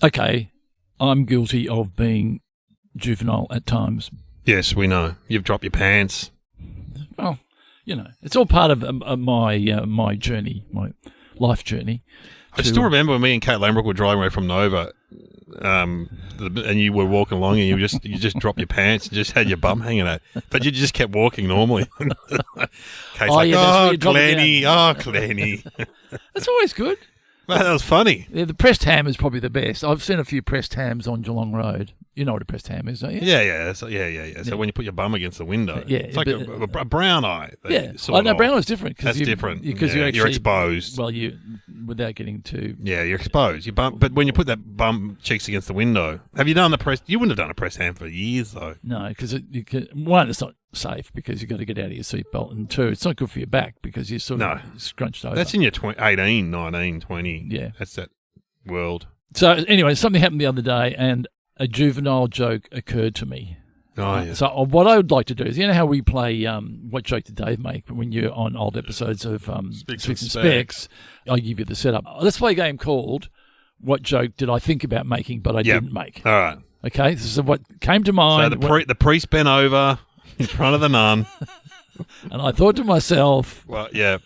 Okay, I'm guilty of being juvenile at times. Yes, we know. You've dropped your pants. Well, it's all part of my journey, my life journey. I still remember when me and Kate Lambrook were driving away from Nova, and you were walking along and you just dropped your pants and just had your bum hanging out, but you just kept walking normally. Kate's Glennie, Glennie. That's always good. Man, that was funny. Yeah, the pressed ham is probably the best. I've seen a few pressed hams on Geelong Road. You know what a pressed ham is, don't you? Yeah. So when you put your bum against the window, it's like a brown eye. Yeah. Brown eye's different. That's different. Because you're exposed. Well, without getting too... Yeah, you're exposed. But when you put that bum cheeks against the window, have you done the press... You wouldn't have done a pressed ham for years, though. No, because one, it's not safe because you've got to get out of your seatbelt, and two, it's not good for your back because you're sort of scrunched over. That's in your 18, 19, 20. Yeah. That's that world. So anyway, something happened the other day and a juvenile joke occurred to me. Oh, yeah. So what I would like to do is, how we play What Joke Did Dave Make when you're on old episodes of Specs and Specs, I give you the setup. Let's play a game called What Joke Did I Think About Making But I Didn't Make. All right. Okay, this is what came to mind. So the priest bent over in front of the nun. And I thought to myself... Well, yeah.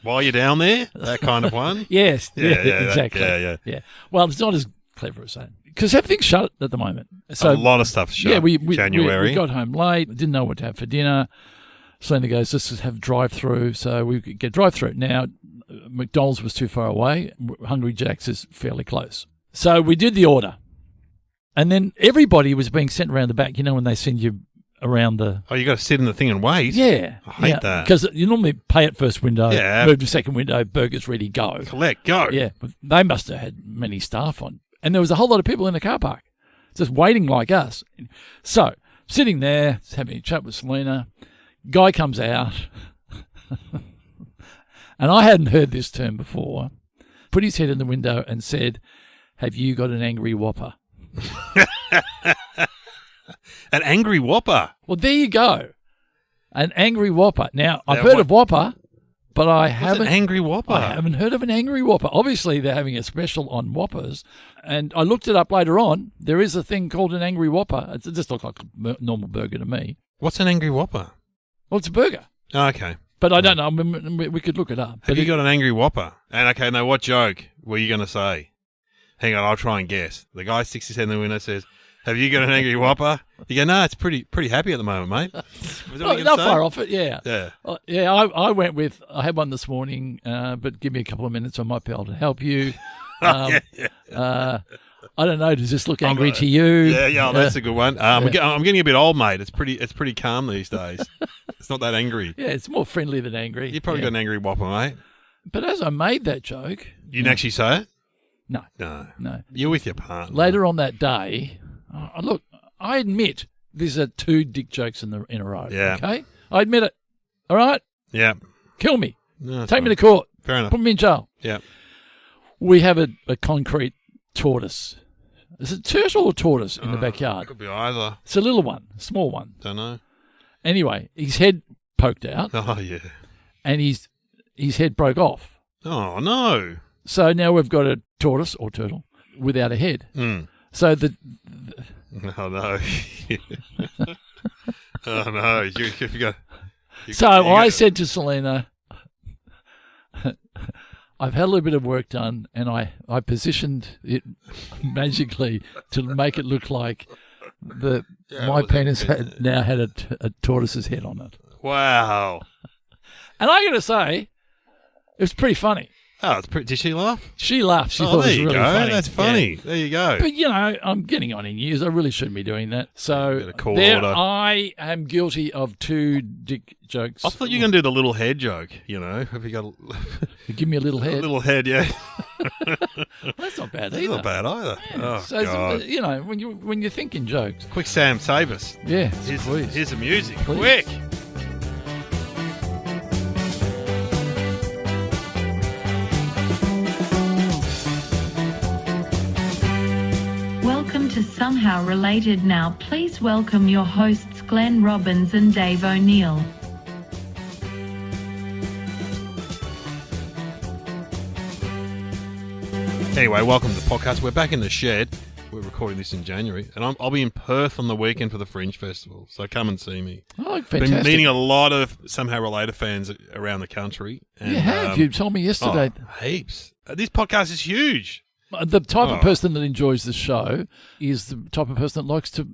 While you're down there, that kind of one? Yes. Yeah, exactly. Yeah. Well, it's not as clever as that. Because everything's shut at the moment. So a lot of stuff's shut. Yeah, January. We got home late, didn't know what to have for dinner. Selena goes, let's just have drive-through. So we could get drive-through. Now, McDonald's was too far away. Hungry Jack's is fairly close. So we did the order. And then everybody was being sent around the back, when they send you around the... Oh, you got to sit in the thing and wait? Yeah. I hate that. Because you normally pay at first window, move to second window, burgers ready, go. Collect, go. Yeah. But they must have had many staff on. And there was a whole lot of people in the car park just waiting like us. So, sitting there, having a chat with Selena, guy comes out, and I hadn't heard this term before, put his head in the window and said, have you got an angry whopper? An angry whopper? Well, there you go. An angry whopper. Now, I've heard of whopper, but I haven't... an angry whopper? I haven't heard of an angry whopper. Obviously, they're having a special on whoppers, and I looked it up later on. There is a thing called an angry whopper. It just looks like a normal burger to me. What's an angry whopper? Well, it's a burger. Oh, okay. But I don't know. I mean, we could look it up. Have you got an angry whopper? And okay, now what joke were you going to say? Hang on, I'll try and guess. The guy sticks his head in the window and says, have you got an angry whopper? You go, no, it's pretty happy at the moment, mate. Not far off it, yeah. Yeah. I went with, I had one this morning, but give me a couple of minutes, I might be able to help you. I don't know, does this look angry to you? Yeah, that's a good one. I'm getting a bit old, mate. It's pretty calm these days. It's not that angry. Yeah, it's more friendly than angry. You probably got an angry whopper, mate. But as I made that joke... You didn't actually say it? No. You're with your partner. Later on that day... look, I admit these are two dick jokes in a row. Yeah. Okay? I admit it. All right? Yeah. Kill me. No, Take me to court. Fair enough. Put me in jail. Yeah. We have a concrete tortoise. Is it turtle or tortoise in the backyard? It could be either. It's a little one, a small one. Don't know. Anyway, his head poked out. Oh, yeah. And his head broke off. Oh, no. So now we've got a tortoise or turtle without a head. Mm. So Oh, no. Oh, no. I said to Selena, I've had a little bit of work done, and I positioned it magically to make it look like my penis had a tortoise's head on it. Wow. And I got to say, it was pretty funny. Oh, it's pretty. Did she laugh? She laughed. She thought it was really funny. That's funny. Yeah. There you go. But, I'm getting on in years. I really shouldn't be doing that. So I am guilty of two dick jokes. I thought you were going to do the little head joke, Have you got give me a little head? A little head, yeah. That's not bad either. That's not bad either. Yeah. Oh, so, God. when you're thinking jokes. Quick, Sam, save us. Yeah, please. Here's the music. Please. Quick. Welcome to Somehow Related Now. Please welcome your hosts Glenn Robbins and Dave O'Neill. Anyway, welcome to the podcast. We're back in the shed. We're recording this in January, and I'll be in Perth on the weekend for the Fringe Festival, so come and see me. Oh, fantastic. Been meeting a lot of Somehow Related fans around the country. And, You have. You told me yesterday. Heaps. This podcast is huge. The type of person that enjoys the show is the type of person that likes to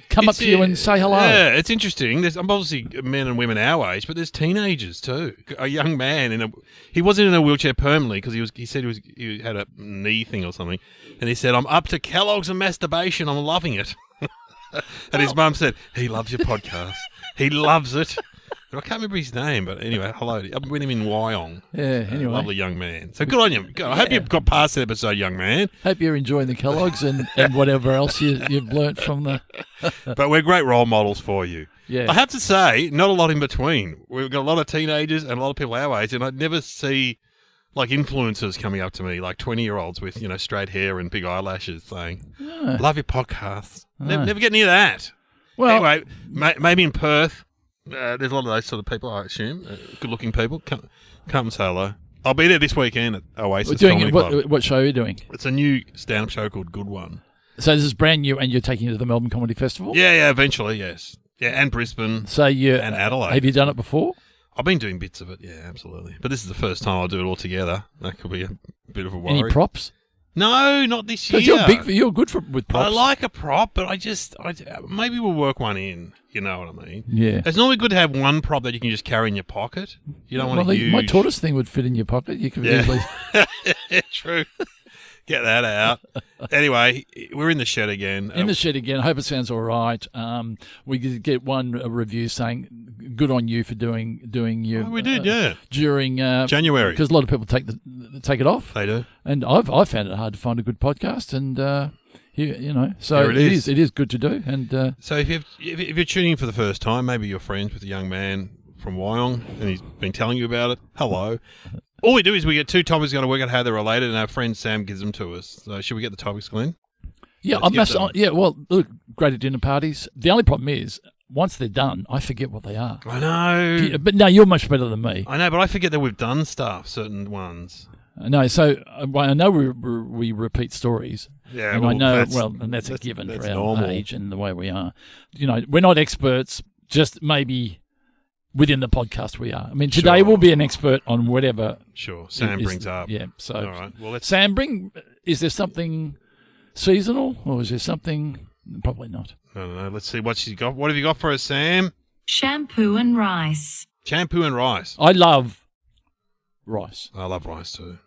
come up to you and say hello. Yeah, it's interesting. There's obviously men and women our age, but there's teenagers too. A young man he wasn't in a wheelchair permanently because he said he had a knee thing or something, and he said, "I'm up to Kellogg's and masturbation. I'm loving it." And his mum said, "He loves your podcast. He loves it." I can't remember his name, but anyway, hello. I've met him in Wyong. Yeah, anyway. Lovely young man. So good on you. I hope you've got past that episode, young man. Hope you're enjoying the Kellogg's and whatever else you've learnt from the... But we're great role models for you. Yeah. I have to say, not a lot in between. We've got a lot of teenagers and a lot of people our age, and I never see like influencers coming up to me, like 20-year-olds with, straight hair and big eyelashes saying, "Love your podcast." Never get near that. Well, anyway, maybe in Perth, there's a lot of those sort of people, I assume. Good-looking people. Come and say hello. I'll be there this weekend at Oasis Comedy Club. What show are you doing? It's a new stand-up show called Good One. So this is brand new, and you're taking it to the Melbourne Comedy Festival? Yeah, eventually, yes. Yeah, and Brisbane and Adelaide. Have you done it before? I've been doing bits of it, yeah, absolutely. But this is the first time I'll do it all together. That could be a bit of a worry. Any props? No, not this year. You're good with props. I like a prop, but maybe we'll work one in. You know what I mean? Yeah. It's normally good to have one prop that you can just carry in your pocket. You don't want to use... My tortoise thing would fit in your pocket. You could easily... True. Get that out. Anyway, we're in the shed again. In the shed again. I hope it sounds all right. We did get one review saying, "Good on you for doing your." We did, yeah. During January, because a lot of people take it off. They do, and I've found it hard to find a good podcast, and so it is. It is good to do. And so if you're tuning in for the first time, maybe you're friends with a young man from Wyong, and he's been telling you about it. Hello. All we do is we get two topics, going to work out how they're related, and our friend Sam gives them to us. So should we get the topics, Glenn? Yeah, well, look, great at dinner parties. The only problem is, once they're done, I forget what they are. I know. But no, you're much better than me. I know, but I forget that we've done stuff, certain ones. No, so I know we repeat stories. Yeah, and I know, and that's a given for our normal age and the way we are. We're not experts, just maybe... Within the podcast we are. I mean, today we'll be an expert on whatever. Sure, Sam brings up. Yeah, so. All right. Well, Sam, is there something seasonal or is there something... Probably not. No. Let's see what she's got. What have you got for us, Sam? Shampoo and Rice. Shampoo and rice. I love rice. I love rice too.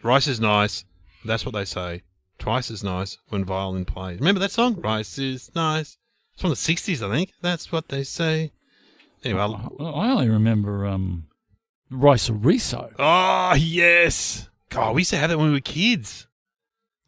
Rice is nice. That's what they say. Twice as nice when violin plays. Remember that song? Rice is nice. It's from the 60s, I think. That's what they say. Anyway, I only remember rice riso. Oh, yes. God, we used to have that when we were kids.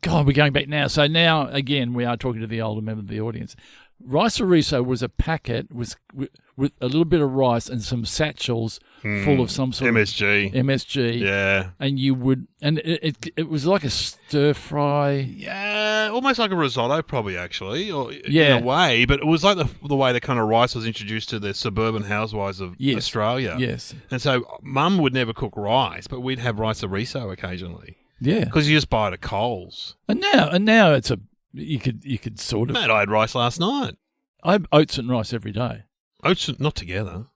God, we're going back now. So now, again, we are talking to the older member of the audience. Rice riso was a packet with a little bit of rice and some satchels full of some sort MSG. of MSG. Yeah. And you would, and it was like a stir fry. Yeah, almost like a risotto, probably actually, or in a way. But it was like the way the kind of rice was introduced to the suburban housewives of Australia. Yes. And so Mum would never cook rice, but we'd have rice riso occasionally. Yeah. Because you just buy it at Coles. And now it's you could sort of. Mate, I had rice last night. I have oats and rice every day. Oats, not together.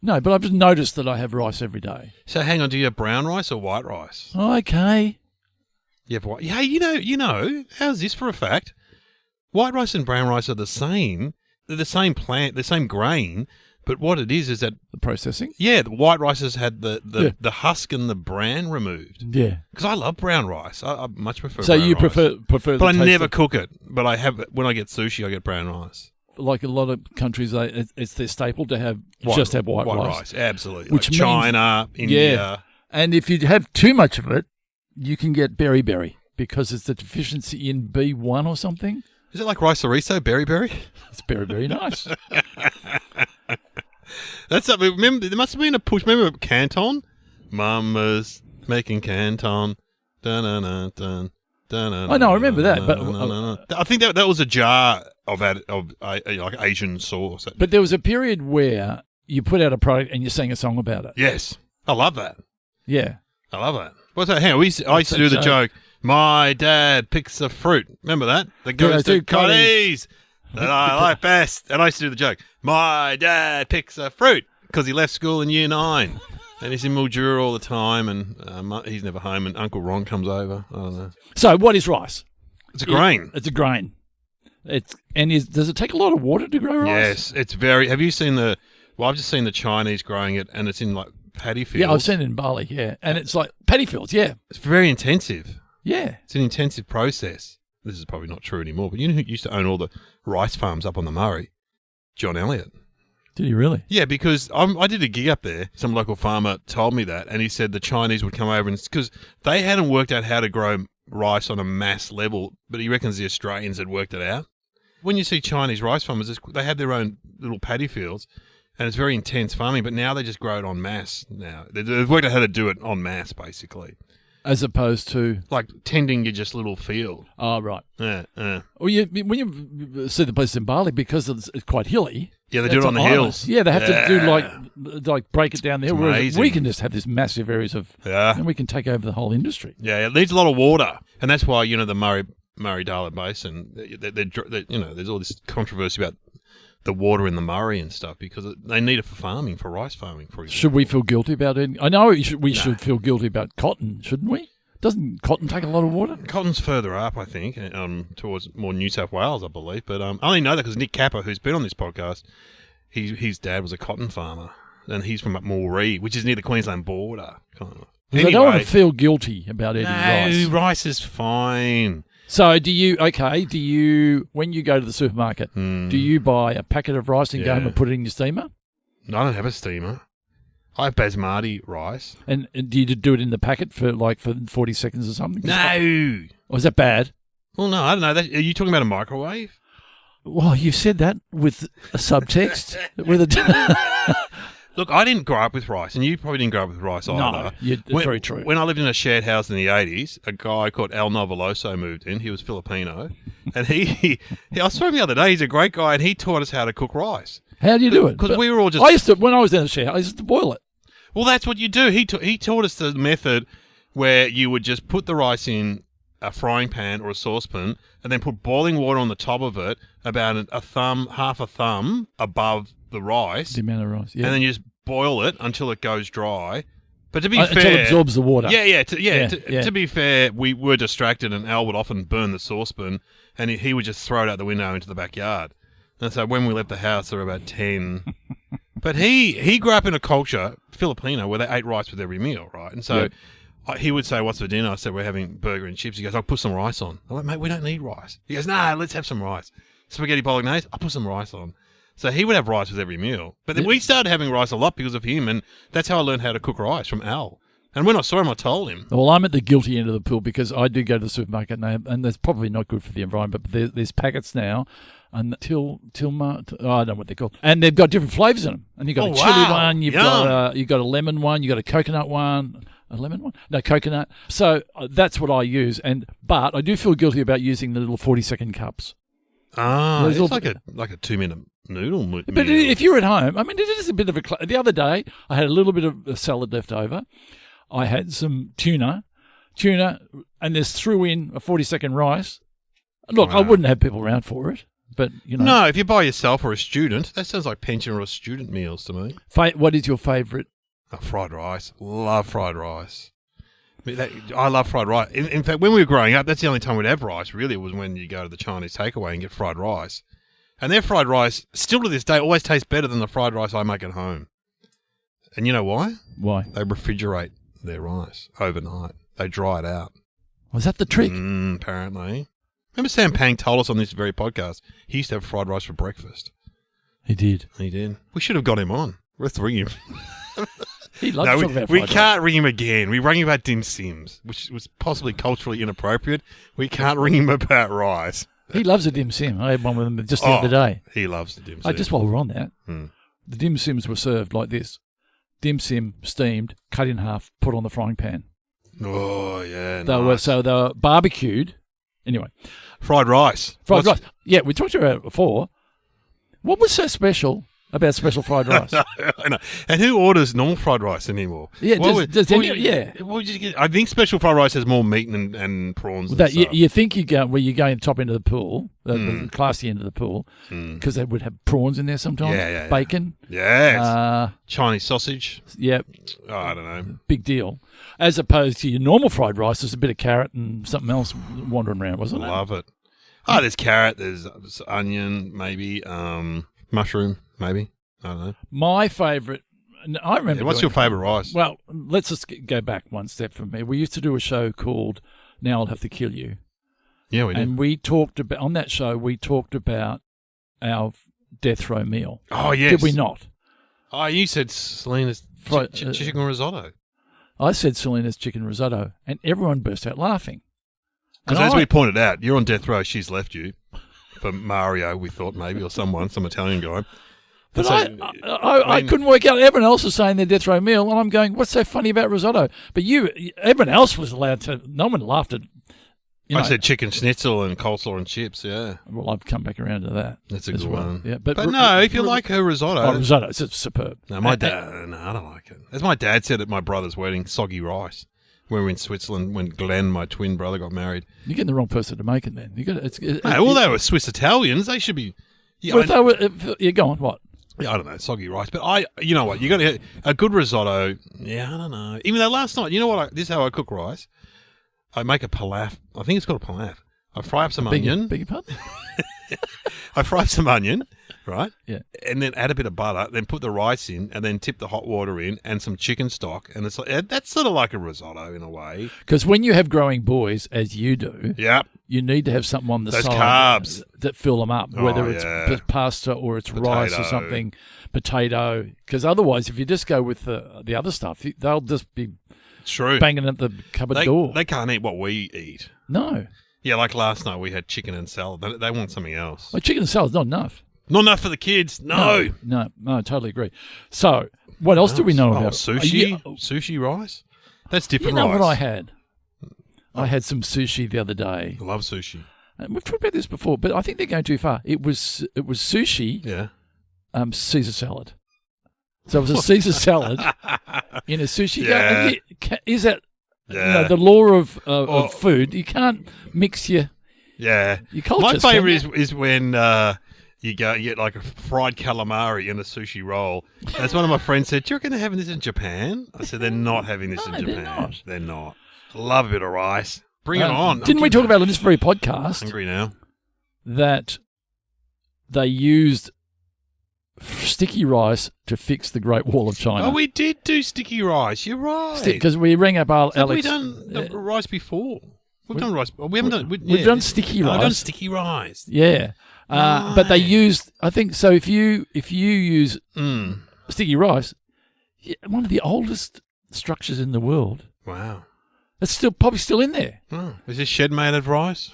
No, but I've just noticed that I have rice every day. So hang on, do you have brown rice or white rice? Okay. You have white. Yeah, you know. How's this for a fact? White rice and brown rice are the same. They're the same plant, the same grain. But what it is that the processing. Yeah, the white rice has had the husk and the bran removed. Yeah. Because I love brown rice. I much prefer. So brown you rice. prefer. But I never cook it. But I have when I get sushi, I get brown rice. Like a lot of countries, it's their staple to have white rice. Absolutely. Which like China, India. Yeah. And if you have too much of it, you can get beriberi because it's a deficiency in B1 or something. Is it like rice riso, beriberi? It's very nice. That's something. Remember, there must have been a push. Remember Canton? Mama's making Canton. Dun dun dun dun. I know, I remember that, but I think that was a jar of like Asian sauce. But there was a period where you put out a product and you sang a song about it. Yes, I love that. Yeah, I love that. What's that? Hang on, I used to do the joke. My dad picks a fruit. Remember that? That goes to Cotties that I like best. And I used to do the joke. My dad picks a fruit because he left school in year 9. And he's in Mildura all the time, and he's never home, and Uncle Ron comes over. I don't know. So what is rice? It's a grain. It's a grain. Does it take a lot of water to grow rice? Yes, it's very... Have you seen the... Well, I've just seen the Chinese growing it, and it's in, like, paddy fields. Yeah, I've seen it in Bali, yeah. And it's like paddy fields, yeah. It's very intensive. Yeah. It's an intensive process. This is probably not true anymore, but you know who used to own all the rice farms up on the Murray? John Elliott. Did he really? Yeah, because I did a gig up there. Some local farmer told me that, and he said the Chinese would come over, and because they hadn't worked out how to grow rice on a mass level, but he reckons the Australians had worked it out. When you see Chinese rice farmers, they have their own little paddy fields, and it's very intense farming, but now they just grow it en masse now. They've worked out how to do it en masse, basically. As opposed to... Like tending your just little field. Oh, right. Yeah. Well, when you see the place in Bali, because it's quite hilly... Yeah, they do it on the hills. Yeah, they have to do like break it down there. Whereas amazing. we can just have this massive areas of... Yeah. And we can take over the whole industry. Yeah, it needs a lot of water. And that's why, the Murray-Darling Basin, there's all this controversy about the water in the Murray and stuff because they need it for farming, for rice farming, for example. Should we feel guilty about it? I know we should feel guilty about cotton, shouldn't we? Doesn't cotton take a lot of water? Cotton's further up, I think, towards more New South Wales, I believe. But I only know that because Nick Capper, who's been on this podcast, his dad was a cotton farmer, and he's from up Moree, which is near the Queensland border. Kind of. Anyway, I don't want to feel guilty about eating rice. No, rice is fine. So when you go to the supermarket, do you buy a packet of rice and go home and put it in your steamer? No, I don't have a steamer. I have basmati rice. And do you do it in the packet for 40 seconds or something? No. Or is that bad? Well, no, I don't know. Are you talking about a microwave? Well, you said that with a subtext. Look, I didn't grow up with rice, and you probably didn't grow up with rice either. No, very true. When I lived in a shared house in the 80s, a guy called Al Novoloso moved in. He was Filipino. And I saw him the other day. He's a great guy, and he taught us how to cook rice. How do you do it? Because we were all just... when I was in the share house, I used to boil it. Well, that's what you do. He taught us the method where you would just put the rice in a frying pan or a saucepan and then put boiling water on the top of it about half a thumb above the rice. The amount of rice, yeah. And then you just boil it until it goes dry. But to be fair... Until it absorbs the water. To be fair, we were distracted and Al would often burn the saucepan and he would just throw it out the window into the backyard. And so when we left the house, there were about 10... But he grew up in a culture, Filipino, where they ate rice with every meal, right? And so he would say, "What's for dinner?" I said, "We're having burger and chips." He goes, "I'll put some rice on." I'm like, "Mate, we don't need rice." He goes, "No, let's have some rice. Spaghetti bolognese, I'll put some rice on." So he would have rice with every meal. But then we started having rice a lot because of him, and that's how I learned how to cook rice from Al. And when I saw him, I told him. Well, I'm at the guilty end of the pool because I do go to the supermarket, and that's probably not good for the environment, but there's packets now. And I don't know what they're called. And they've got different flavours in them. And you've got a chili one, you've got a lemon one, you've got a coconut one. A lemon one? No, coconut. So that's what I use. But I do feel guilty about using the little 40-second cups. It's like a 2-minute noodle meal. But if you're at home, I mean, it is a bit of a... The other day, I had a little bit of a salad left over. I had some tuna, and just threw in a 40-second rice. Look, I wouldn't have people around for it. But, No, if you're by yourself or a student, that sounds like pensioner or student meals to me. What is your favourite? Fried rice. Love fried rice. I love fried rice. In fact, when we were growing up, that's the only time we'd have rice, really, was when you go to the Chinese takeaway and get fried rice. And their fried rice, still to this day, always tastes better than the fried rice I make at home. And you know why? Why? They refrigerate their rice overnight. They dry it out. Was that the trick? Apparently. Remember Sam Pang told us on this very podcast, he used to have fried rice for breakfast. He did. We should have got him on. Let's ring him. He loves talking about fried we rice. can't ring him again. We rang him about dim sims, which was possibly culturally inappropriate. We can't ring him about rice. He loves a dim sim. I had one with him just the other day. He loves the dim sim. Just while we're on that, the dim sims were served like this. Dim sim, steamed, cut in half, put on the frying pan. Oh, yeah, They were barbecued. Anyway. Fried rice. Fried rice. Yeah, we talked about it before. What was so special about special fried rice. I know. And who orders normal fried rice anymore? Yeah, What yeah. What would you get? I think special fried rice has more meat and prawns. That and stuff. you think you go where you go in top end of the pool, the classy end of the pool, because they would have prawns in there sometimes. Yeah. Bacon. Yes. Chinese sausage. Yep. Oh, I don't know. Big deal. As opposed to your normal fried rice, there's a bit of carrot and something else wandering around, wasn't it? Love it. Oh, there's carrot. There's onion, maybe mushroom, maybe. I don't know. My favourite. I remember. What's your favourite rice? Well, let's just go back one step from me. We used to do a show called "Now I'll Have to Kill You." Yeah, we did. And we talked about on that show. We talked about our death row meal. Oh yes. Did we not? Oh, you said Selena's chicken risotto. I said Selena's chicken risotto, and everyone burst out laughing. Because as we pointed out, you're on death row. She's left you for Mario. We thought maybe or some Italian guy. But so, I couldn't work out. Everyone else was saying their death row meal, and I'm going, "What's so funny about risotto?" But everyone else was allowed to. No one laughed at. I said chicken schnitzel and coleslaw and chips. Yeah. Well, I've come back around to that. That's a good one. Yeah, but no, if you like her risotto, risotto, it's superb. No, my dad. No, I don't like it. As my dad said at my brother's wedding, soggy rice. We were in Switzerland when Glenn, my twin brother, got married. You're getting the wrong person to make it. Then you got well, they were Swiss Italians. They should be. Yeah, well, go on. What? Yeah, I don't know, soggy rice. But you know what? You got to get a good risotto. Yeah, I don't know. Even though last night, you know what? This is how I cook rice. I make a pilaf. I think it's called a pilaf. I fry up some onion. Beg your pardon? I fry up some onion, right? Yeah. And then add a bit of butter, then put the rice in, and then tip the hot water in, and some chicken stock. And it's like, that's sort of like a risotto in a way. Because when you have growing boys, as you do, yep, you need to have something on the Those side carbs that fill them up, whether it's pasta or it's rice or something, potato. Because otherwise, if you just go with the other stuff, they'll just be banging at the cupboard door. They can't eat what we eat. No. Yeah, like last night we had chicken and salad. They want something else. Well, chicken and salad's not enough. Not enough for the kids. No, I totally agree. So, what else do we know about sushi? Sushi rice? That's different. You know rice. what I had? I had some sushi the other day. I love sushi. And we've talked about this before, but I think they're going too far. It was sushi. Yeah. Caesar salad. So it was a Caesar salad in a sushi. Yeah. Is that the law of food? You can't mix your cultures. My favourite is when you get like a fried calamari in a sushi roll. As one of my friends said, "Do you reckon they're having this in Japan?" I said, "They're not having this in Japan. They're not. Love a bit of rice. Bring it on." Didn't we talk about on this very podcast? Hungry now. That they used sticky rice to fix the Great Wall of China. Oh, we did do sticky rice. You're right. Because we rang up Alex. Have we done rice before? We've done rice. We haven't done. We've done sticky rice. We've done sticky rice. Yeah, but they used. I think so. If you use sticky rice, one of the oldest structures in the world. Wow. It's probably still in there. Oh, is this shed made of rice?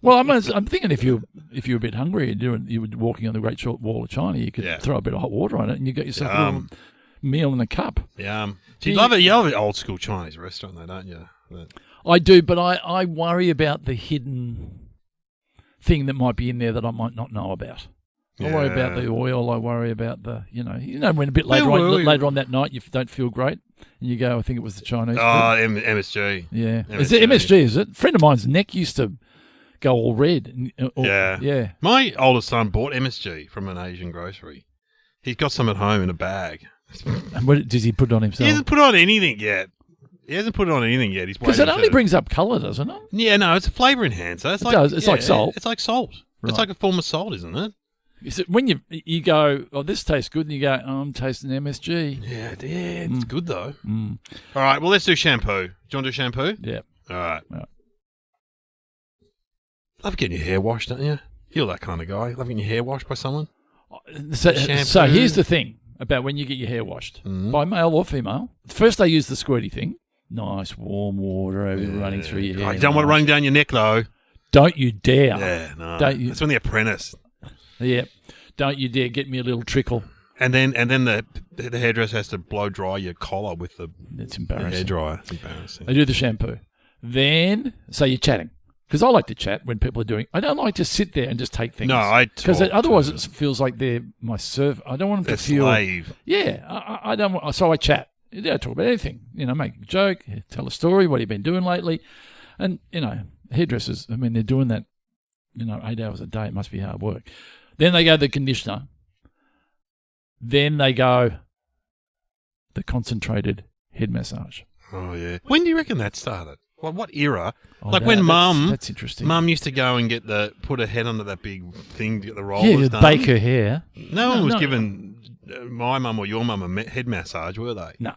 Well, I'm thinking if you're a bit hungry and you were walking on the Great Wall of China, you could throw a bit of hot water on it and you get yourself a little meal in a cup. Yeah. You love it. You love an old school Chinese restaurant, though, don't you? I do, but I worry about the hidden thing that might be in there that I might not know about. I worry about the oil. I worry about when a bit later on that night you don't feel great and you go, I think it was the Chinese. Oh, MSG. Yeah. Is it MSG, is it? A friend of mine's neck used to go all red. Yeah. My oldest son bought MSG from an Asian grocery. He's got some at home in a bag. And what does he put it on himself? He hasn't put it on anything yet. He's because it only brings up colour, doesn't it? Yeah, no, it's a flavour enhancer. It does. It's like salt. It's like salt. Right. It's like a form of salt, isn't it? Is it when you go, oh, this tastes good, and you go, oh, I'm tasting MSG. Yeah, it's good though. Mm. All right, well, let's do shampoo. Do you want to do shampoo? Yeah. All right. Love getting your hair washed, don't you? You're that kind of guy. Love getting your hair washed by someone. So here's the thing about when you get your hair washed, by male or female. First, they use the squirty thing. Nice warm water running through your hair. You don't want it running down your neck, though. Don't you dare. Yeah, no. That's when The Apprentice. Yeah. Don't you dare get me a little trickle. And then the hairdresser has to blow dry your collar with the it's embarrassing. hairdryer. It's embarrassing. They do the shampoo. Then, so you're chatting. Because I like to chat when people are doing. I don't like to sit there and just take things. No, I because talk otherwise to it feels like they're my serv. I don't want them a to feel. slave. Yeah, I don't want. So I chat. Yeah, I talk about anything. Make a joke, tell a story. What have you been doing lately? And hairdressers. I mean, they're doing that. 8 hours a day. It must be hard work. Then they go to the conditioner. Then they go the concentrated head massage. Oh yeah. When do you reckon that started? What era? Oh, when Mum, that's interesting. Mum used to go and put her head under that big thing to get the rollers done. Bake her hair. No one was giving my mum or your mum a head massage, were they? No.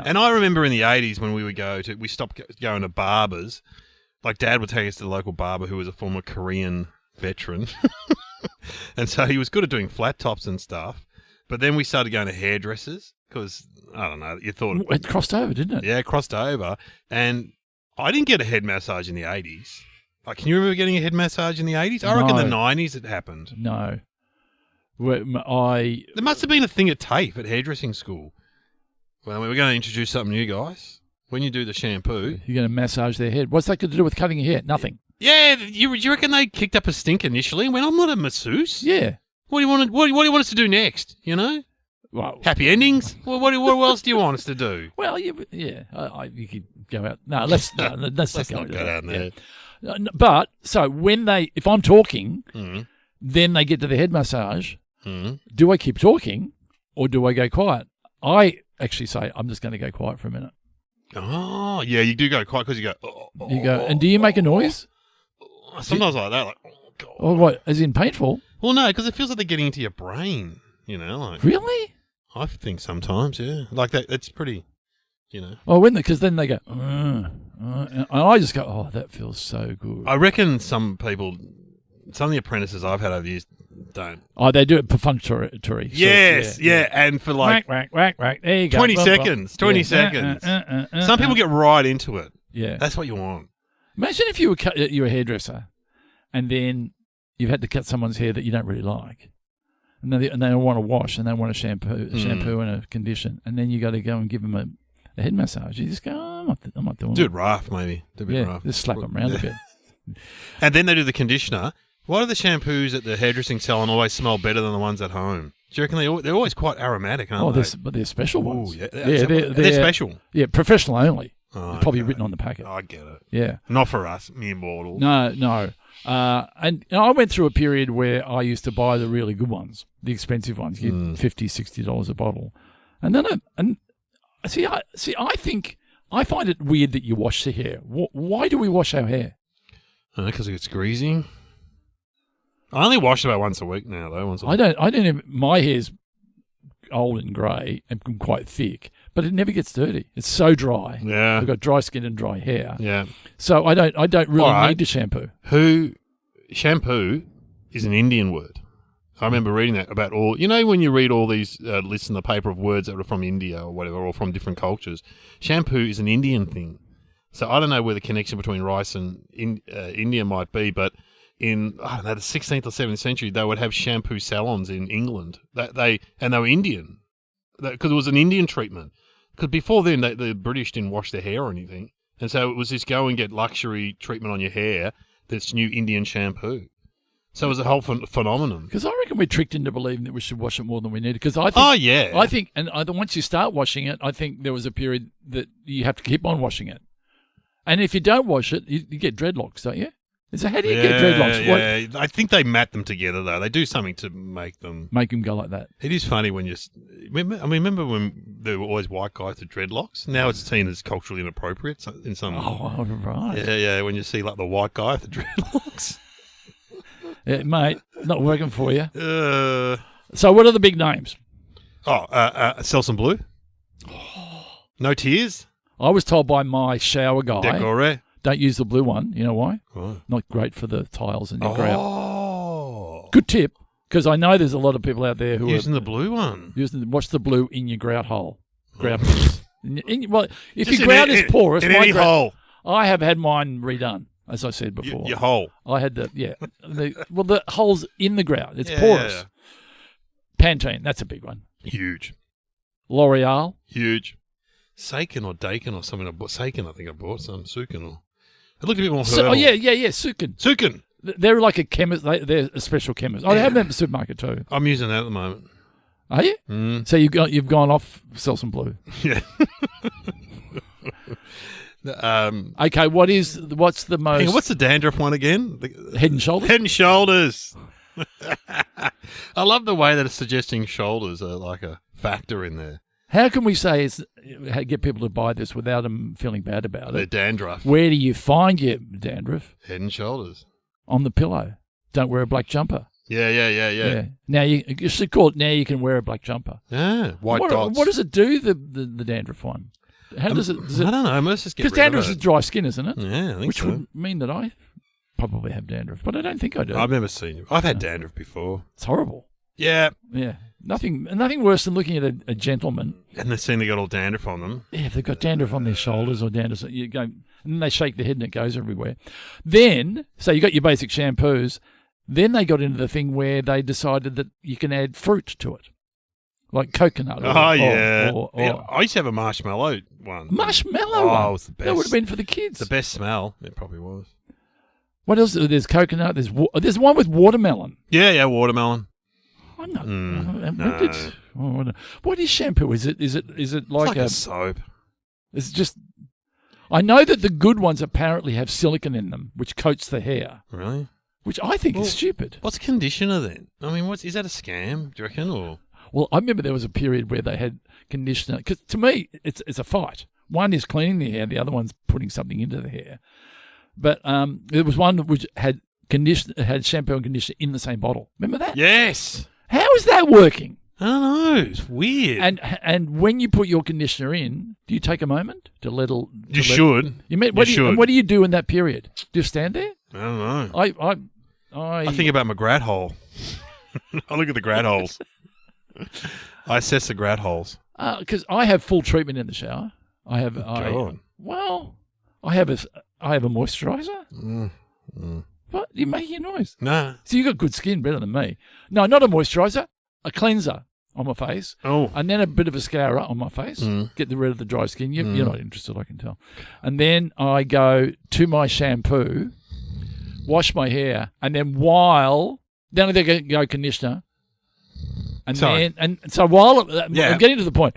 And I remember in the 80s when we stopped going to barbers. Like Dad would take us to the local barber who was a former Korean veteran, and so he was good at doing flat tops and stuff. But then we started going to hairdressers because I don't know. You thought it crossed over, didn't it? Yeah, it crossed over, and I didn't get a head massage in the 80s. Like, can you remember getting a head massage in the 80s? I reckon the 90s it happened. No. There must have been a thing at TAFE at hairdressing school. Well, we're going to introduce something new, guys. When you do the shampoo... You're going to massage their head. What's that got to do with cutting your hair? Nothing. Yeah, you reckon they kicked up a stink initially and went, I'm not a masseuse? Yeah. What do you want us to do next, Well, happy endings? Well, what else do you want us to do? Well, you could go out. No, let's not go down there. Yeah. But so if I'm talking, Mm. then they get to the head massage. Mm. Do I keep talking or do I go quiet? I actually say I'm just going to go quiet for a minute. Oh, yeah, you do go quiet because you go. Oh, you go, and do you make a noise? Sometimes like that, like oh god. Or what? As in painful? Well, no, because it feels like they're getting into your brain. Like Really? I think sometimes, yeah, like that. It's pretty, Well, because then they go, and I just go, oh, that feels so good. I reckon some of the apprentices I've had over the years don't. Oh, they do it perfunctory. Yes, yeah, and for like whack. There you go. 20 seconds. 20 seconds. Some people get right into it. Yeah, that's what you want. Imagine if you were a hairdresser, and then you've had to cut someone's hair that you don't really like, and they want to wash and they want a shampoo and a condition, and then you got to go and give them a head massage. You just go, oh, I'm not doing it. Do it rough, maybe. Do a bit rough. Just slap them around a bit. And then they do the conditioner. Why do the shampoos at the hairdressing salon always smell better than the ones at home? Do you reckon they're always quite aromatic, aren't they? But they're special ones. Ooh, yeah, they're special. Yeah, professional only. Oh, it's probably written on the packet. I get it. Yeah. Not for us, mere mortals. No. And I went through a period where I used to buy the really good ones, the expensive ones, get $50, $60 a bottle. And then I find it weird that you wash the hair. Why do we wash our hair? Because it gets greasy. I only wash about once a week now, though. I don't. My hair's old and grey and quite thick, but it never gets dirty. It's so dry. Yeah, I've got dry skin and dry hair. Yeah, so I don't really need to shampoo. Shampoo is an Indian word. I remember reading that about all. When you read all these lists in the paper of words that are from India or whatever, or from different cultures, shampoo is an Indian thing. So I don't know where the connection between rice and India might be, but in the 16th or 17th century, they would have shampoo salons in England. They were Indian because it was an Indian treatment. Because before then, the British didn't wash their hair or anything, and so it was this go and get luxury treatment on your hair. This new Indian shampoo. So it was a whole phenomenon. Because I reckon we're tricked into believing that we should wash it more than we need. Because I think, and once you start washing it, I think there was a period that you have to keep on washing it. And if you don't wash it, you get dreadlocks, don't you? So how do you get dreadlocks? Yeah, I think they mat them together, though. They do something to make them go like that. It is funny when remember when there were always white guys with dreadlocks? Now it's seen as culturally inappropriate in some... Oh, right. Yeah, when you see like the white guy with the dreadlocks. Yeah, mate, not working for you. So what are the big names? Selsun Blue. No Tears. I was told by my shower guy... Decoré. Don't use the blue one. You know why? Oh. Not great for the tiles in your grout. Oh. Good tip, because I know there's a lot of people out there who using the blue one. Watch the blue in your grout hole. Grout piece. If your grout is porous, in any hole. I have had mine redone, as I said before. Your hole. I had the holes in the grout. It's porous. Yeah. Pantene, that's a big one. Huge. L'Oreal. Huge. Saken or Dakin or something. Saken, I think I bought some. Sukin or... It looked a bit more So, herbal. oh, yeah, Sukin. Sukin. They're like a chemist. They're a special chemist. I have them at the supermarket too. I'm using that at the moment. Are you? Mm. So you've gone off Selsun Blue. Yeah. Okay, what's the most Hang on, what's the dandruff one again? Head and Shoulders? Head and Shoulders. I love the way that it's suggesting shoulders are like a factor in there. How can we say get people to buy this without them feeling bad about Their it? dandruff. Where do you find your dandruff? Head and Shoulders. On the pillow. Don't wear a black jumper. Yeah. Now you should call it. Now you can wear a black jumper. Yeah, white dots. What does it do? The dandruff one. How does it? I don't know. Let's just get because rid of dandruff is it. dry skin, isn't it? Yeah, I think Which so. would mean that I probably have dandruff, but I don't think I do. I've never seen it. I've had dandruff before. It's horrible. Yeah. Yeah, nothing worse than looking at a gentleman. And they've seen they got all dandruff on them. Yeah, if they've got dandruff on their shoulders or dandruff, you go, and then they shake their head and it goes everywhere. Then, so you got your basic shampoos. Then they got into the thing where they decided that you can add fruit to it, like coconut. Yeah, I used to have a marshmallow one. Marshmallow Oh, one? it was the best. That would have been for the kids. The best smell. It probably was. What else? There's coconut. There's one with watermelon. Yeah, watermelon. I'm not. No. What is shampoo? Is it like, It's like a soap. It's just. I know that the good ones apparently have silicone in them, which coats the hair. Really? Which I think is stupid. What's conditioner then? I mean, is that a scam? Do you reckon? Or Well, I remember there was a period where they had conditioner. Because to me, it's a fight. One is cleaning the hair, the other one's putting something into the hair. But there was one which had shampoo and conditioner in the same bottle. Remember that? yes. How is that working? I don't know. It's weird. And when you put your conditioner in, do you take a moment to let? You should. What do you do in that period? Do you stand there? I don't know. I think about my grat hole. I look at the grat holes. I assess the grat holes. Because I have full treatment in the shower. I have. God. I have a moisturiser. What? You're making a noise. Nah. So you got good skin, better than me. No, not a moisturiser. A cleanser on my face. Oh. And then a bit of a scourer on my face. Get rid of the dry skin. You're not interested, I can tell. And then I go to my shampoo, wash my hair, and then then I go conditioner. And so while I'm getting to the point,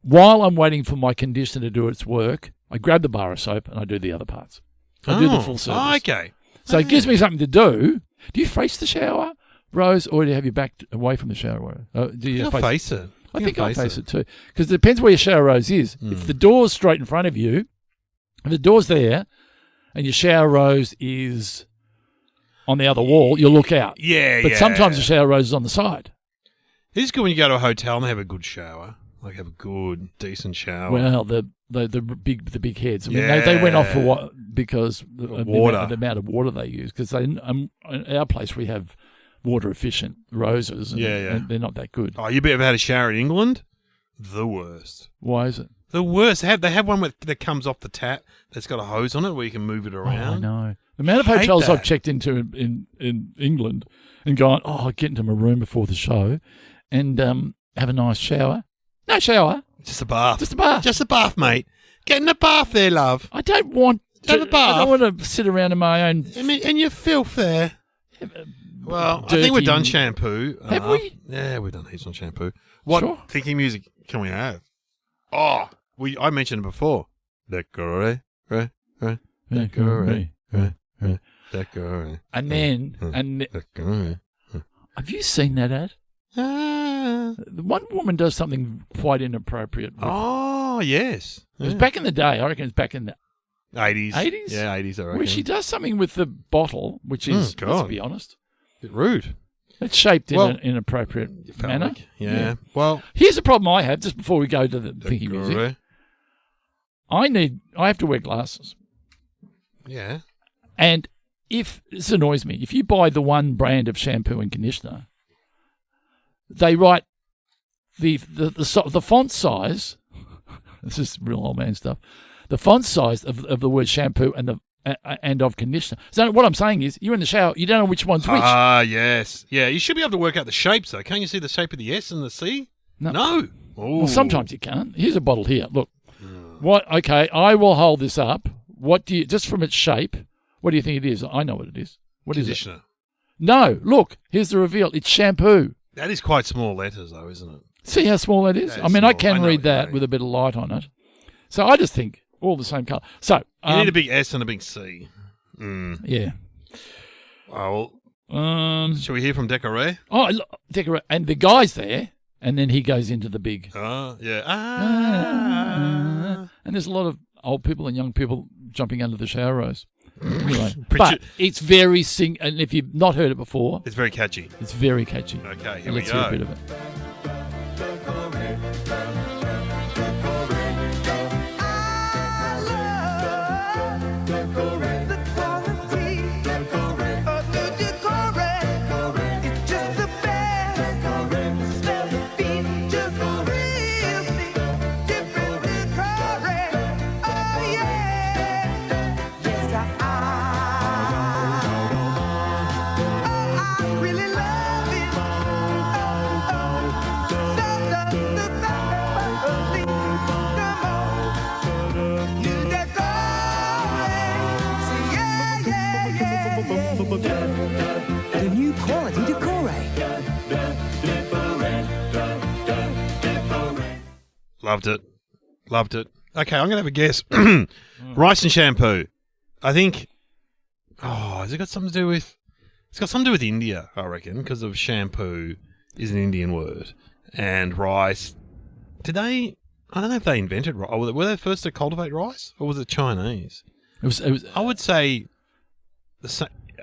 while I'm waiting for my conditioner to do its work, I grab the bar of soap and I do the other parts. I do the full service. Oh, okay. So it gives me something to do. Do you face the shower, Rose, or do you have your back away from the shower? Do you face it? I think I face it too. Because it depends where your shower rose is. If the door's straight in front of you, if the door's there and your shower rose is on the other wall, you'll look out. Yeah, But sometimes the shower rose is on the side. It's good when you go to a hotel and they have a good shower. Like have a good, decent shower. Well, the big heads. I mean, they went off for what? Because of the amount of water they use. Because in our place we have water efficient roses. And they're not that good. Oh, you ever had a shower in England? The worst. Why is it? The worst. They have one that comes off the tap that's got a hose on it where you can move it around. Oh, I know. The amount of hotels I've checked into in England and gone, I get into my room before the show and have a nice shower. No shower. Just a bath. Just a bath. Just a bath, mate. Get in the bath there, love. I don't want to. I don't want to sit around in my own. I mean, and your filth there. Well, I think we've done shampoo. Have we? Yeah, we've done heaps on shampoo. What thinking music can we have? Oh, I mentioned it before. Decorate. And then, have you seen that ad? One woman does something quite inappropriate. Oh, yes. It was back in the day. I reckon it's back in the 80s. 80s? Yeah, 80s, I reckon. Where she does something with the bottle, which is, let's be honest, a bit rude. It's shaped in an inappropriate manner. Like, yeah. Well, here's the problem I have, just before we go to the thinking music. I have to wear glasses. Yeah. And this annoys me, if you buy the one brand of shampoo and conditioner, they write the font size. This is real old man stuff. The font size of the word shampoo and of conditioner. So what I'm saying is, you're in the shower, you don't know which one's which. Ah, yes, yeah. You should be able to work out the shapes, though. Can't you see the shape of the S and the C? No. Well, sometimes you can't. Here's a bottle here. Look. What? Okay, I will hold this up What do you, just from its shape, what do you think it is? I know what it is. What is it? Conditioner. No, look, here's the reveal. It's shampoo. That is quite small letters, though, isn't it? See how small that is? That I is mean, I small. can I know read what you that mean. with a bit of light on it. So I just think all the same colour. So, You need a big S and a big C. yeah. Oh, well, shall we hear from Decoré? Oh, look, decorate, and the guy's there, and then he goes into the big. Oh, yeah. And there's a lot of old people and young people jumping under the shower rose. Anyway, Pretty- but it's very and if you've not heard it before, It's very catchy. it's very catchy. Okay, here And we let's hear a go. bit of it. The new quality Decoré. Loved it. Loved it. Okay, I'm going to have a guess. Rice and shampoo. I think... Oh, has it got something to do with... It's got something to do with India, I reckon, because of shampoo is an Indian word. And rice... Did they... I don't know if they invented rice. Were they first to cultivate rice? Or was it Chinese? It was. I would say...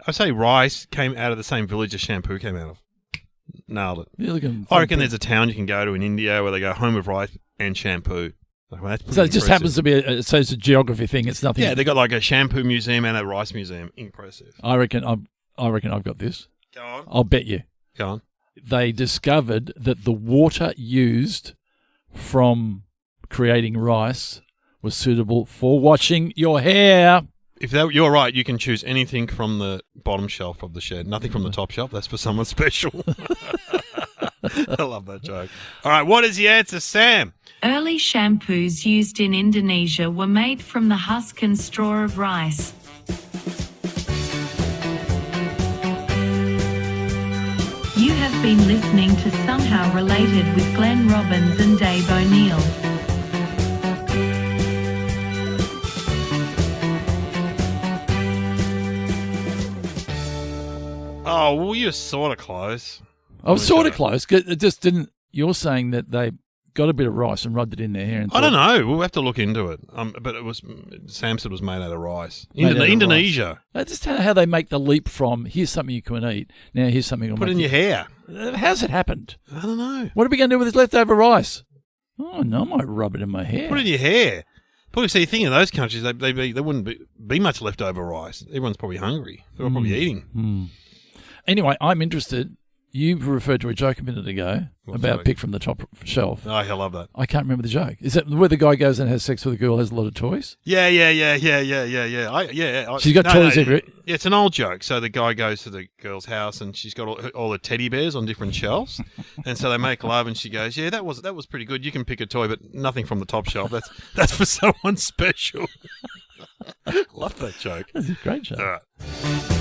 I say rice came out of the same village as shampoo came out of. Nailed it. You're looking I reckon there's a town you can go to in India where they go home of rice and shampoo. Like, well, that's So it pretty just impressive. happens to be so it's a geography thing. It's nothing. Yeah, they got like a shampoo museum and a rice museum. Impressive. I reckon I've got this. Go on. I'll bet you. Go on. They discovered that the water used from creating rice was suitable for washing your hair. If you're right, you can choose anything from the bottom shelf of the shed. Nothing from the top shelf. That's for someone special. I love that joke. All right, what is the answer, Sam? Early shampoos used in Indonesia were made from the husk and straw of rice. You have been listening to Somehow Related with Glenn Robbins and Dave O'Neill. Oh, well, you're sort of close. I was sort of close. It just didn't. You're saying that they got a bit of rice and rubbed it in their hair. And I don't know. We'll have to look into it. But it was Sam said it was made out of rice. Made out of Indonesia. I just don't know how they make the leap from here's something you can eat. Now here's something you'll Put it make in your hair. How's it happened? I don't know. What are we going to do with this leftover rice? Oh no, I might rub it in my hair. Put it in your hair. Probably see, you think in those countries, there wouldn't be much leftover rice. Everyone's probably hungry. They're all probably eating. Anyway, I'm interested. You referred to a joke a minute ago What about joke? pick from the top shelf. Oh, I love that. I can't remember the joke. Is that where the guy goes and has sex with a girl who has a lot of toys? Yeah. She's got toys every... Yeah, it's an old joke. So the guy goes to the girl's house and she's got all the teddy bears on different shelves, and so they make love and she goes, "Yeah, that was pretty good. You can pick a toy, but nothing from the top shelf. That's for someone special." Love that joke. That's a great joke. All right.